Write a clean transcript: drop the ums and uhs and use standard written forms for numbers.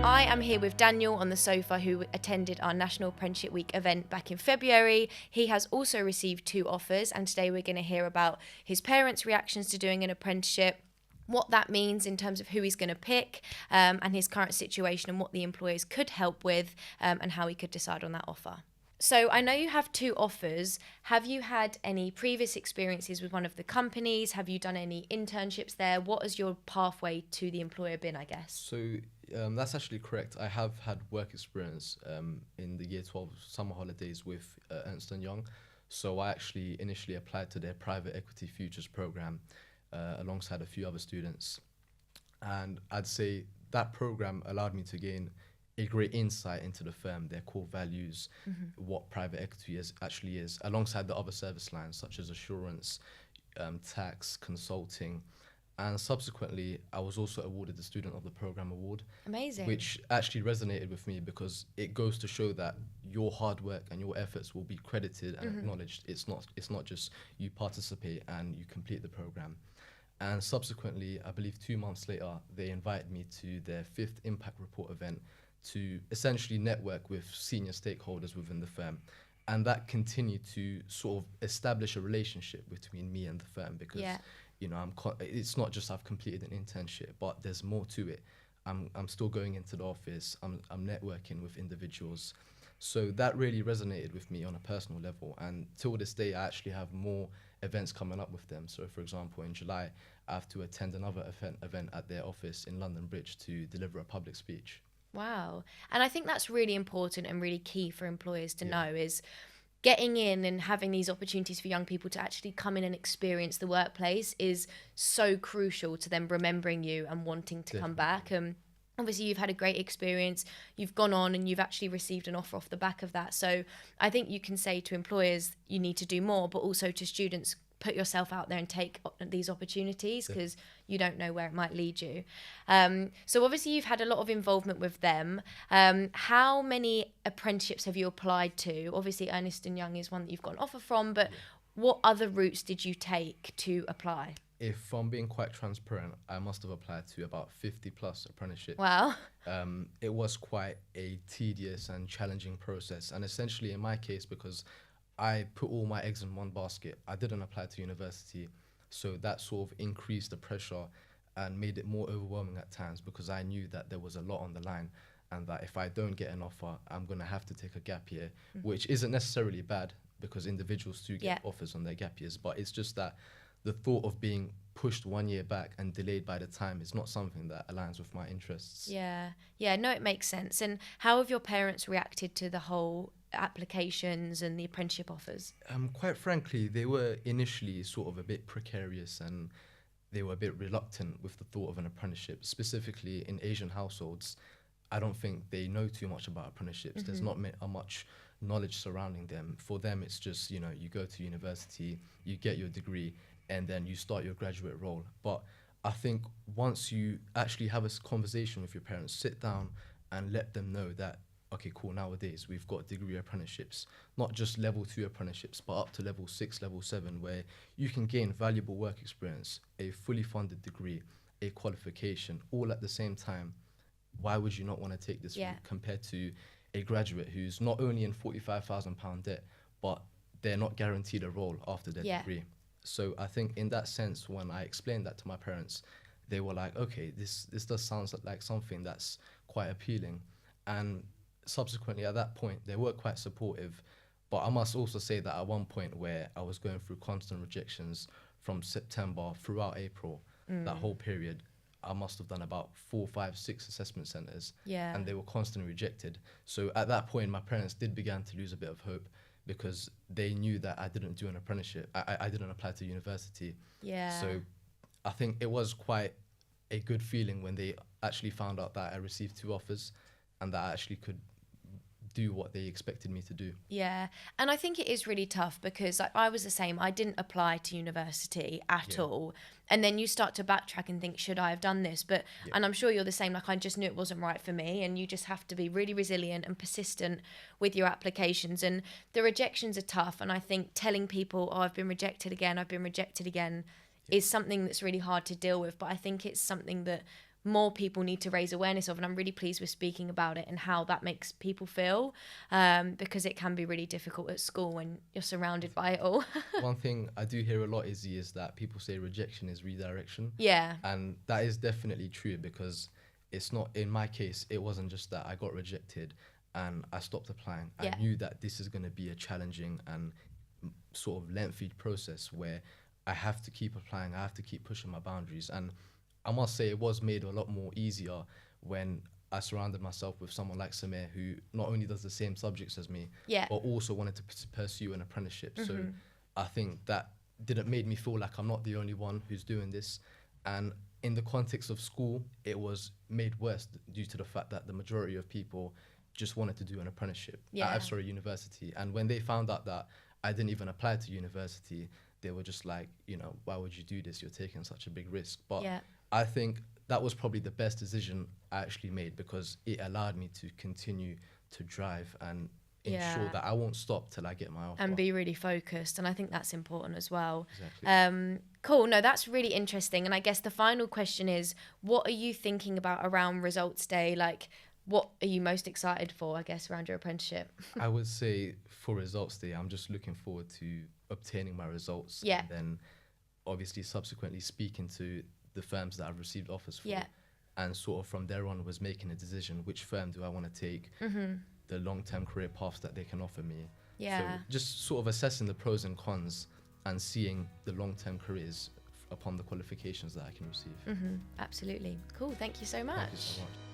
I am here with Daniel on the sofa, who attended our National Apprenticeship Week event back in February. He has also received 2 offers, and today we're going to hear about his parents' reactions to doing an apprenticeship, what that means in terms of who he's going to pick, and his current situation and what the employers could help with, and how he could decide on that offer. So I know you have 2 offers. Have you had any previous experiences with one of the companies? Have you done any internships there? What has your pathway to the employer been, I guess? So that's actually correct. I have had work experience in the year 12 summer holidays with Ernst & Young. So I actually initially applied to their private equity futures program alongside a few other students. And I'd say that program allowed me to gain a great insight into the firm, their core values, what private equity actually is, alongside the other service lines such as assurance, tax, consulting. And subsequently, I was also awarded the Student of the Program Award. Amazing. Which actually resonated with me because it goes to show that your hard work and your efforts will be credited and acknowledged. It's not just you participate and you complete the program. And subsequently, I believe 2 months later, they invited me to their 5th Impact Report event to essentially network with senior stakeholders within the firm. And that continued to sort of establish a relationship between me and the firm because, you know, it's not just I've completed an internship, but there's more to it. I'm still going into the office, I'm networking with individuals. So that really resonated with me on a personal level. And till this day, I actually have more events coming up with them. So for example, in July, I have to attend another event at their office in London Bridge to deliver a public speech. Wow. And I think that's really important and really key for employers to know is getting in and having these opportunities for young people to actually come in and experience the workplace is so crucial to them remembering you and wanting to come back. Obviously, you've had a great experience. You've gone on and you've actually received an offer off the back of that. So I think you can say to employers, you need to do more, but also to students, put yourself out there and take these opportunities because you don't know where it might lead you. So obviously you've had a lot of involvement with them. How many apprenticeships have you applied to? Obviously Ernst & Young is one that you've got an offer from, but what other routes did you take to apply? If I'm being quite transparent, I must have applied to about 50 plus apprenticeships. Wow. It was quite a tedious and challenging process. And essentially in my case, because I put all my eggs in one basket, I didn't apply to university. So that sort of increased the pressure and made it more overwhelming at times because I knew that there was a lot on the line and that if I don't get an offer, I'm going to have to take a gap year, which isn't necessarily bad because individuals do get offers on their gap years. But it's just that the thought of being pushed 1 year back and delayed by the time is not something that aligns with my interests. Yeah, no, it makes sense. And how have your parents reacted to the whole applications and the apprenticeship offers? Quite frankly, they were initially sort of a bit precarious and they were a bit reluctant with the thought of an apprenticeship. Specifically in Asian households, I don't think they know too much about apprenticeships. There's not much knowledge surrounding them. For them, it's just, you know, you go to university, you get your degree, and then you start your graduate role. But I think once you actually have a conversation with your parents, sit down and let them know that, okay, cool, nowadays we've got degree apprenticeships, not just level 2 apprenticeships, but up to level 6, level 7, where you can gain valuable work experience, a fully funded degree, a qualification, all at the same time. Why would you not want to take this route compared to a graduate who's not only in £45,000 debt, but they're not guaranteed a role after their degree? So I think in that sense, when I explained that to my parents, they were like, okay, this does sound like something that's quite appealing. And subsequently at that point, they were quite supportive. But I must also say that at one point where I was going through constant rejections from September throughout April, that whole period, I must have done about 4, 5, 6 assessment centres and they were constantly rejected. So at that point, my parents did begin to lose a bit of hope because they knew that I didn't do an apprenticeship. I didn't apply to university. So I think it was quite a good feeling when they actually found out that I received 2 offers and that I actually could do what they expected me to do. Yeah, and I think it is really tough because I was the same. I didn't apply to university at all. And then you start to backtrack and think, should I have done this? But and I'm sure you're the same, like I just knew it wasn't right for me, and you just have to be really resilient and persistent with your applications. And the rejections are tough, and I think telling people, oh, I've been rejected again is something that's really hard to deal with. But I think it's something that more people need to raise awareness of. And I'm really pleased with speaking about it and how that makes people feel, because it can be really difficult at school when you're surrounded by it all. One thing I do hear a lot, Izzy, is that people say rejection is redirection. Yeah. And that is definitely true, because it's not, in my case, it wasn't just that I got rejected and I stopped applying. Yeah. I knew that this is going to be a challenging and sort of lengthy process where I have to keep applying, I have to keep pushing my boundaries. And I must say it was made a lot more easier when I surrounded myself with someone like Samir, who not only does the same subjects as me, Yeah. but also wanted to pursue an apprenticeship. So I think that didn't make me feel like I'm not the only one who's doing this. And in the context of school, it was made worse due to the fact that the majority of people just wanted to do an apprenticeship university. And when they found out that I didn't even apply to university, they were just like, you know, why would you do this? You're taking such a big risk. But I think that was probably the best decision I actually made, because it allowed me to continue to drive and ensure that I won't stop till I get my offer. And be really focused. And I think that's important as well. Exactly. Cool. No, that's really interesting. And I guess the final question is, what are you thinking about around results day? Like, what are you most excited for, I guess, around your apprenticeship? I would say for results day, I'm just looking forward to obtaining my results. Yeah. And then obviously subsequently speaking to the firms that I've received offers for. Yeah. And sort of from there on was making a decision, which firm do I want to take, the long-term career paths that they can offer me. Yeah. So just sort of assessing the pros and cons and seeing the long-term careers upon the qualifications that I can receive. Absolutely. Cool. Thank you so much. Thank you so much.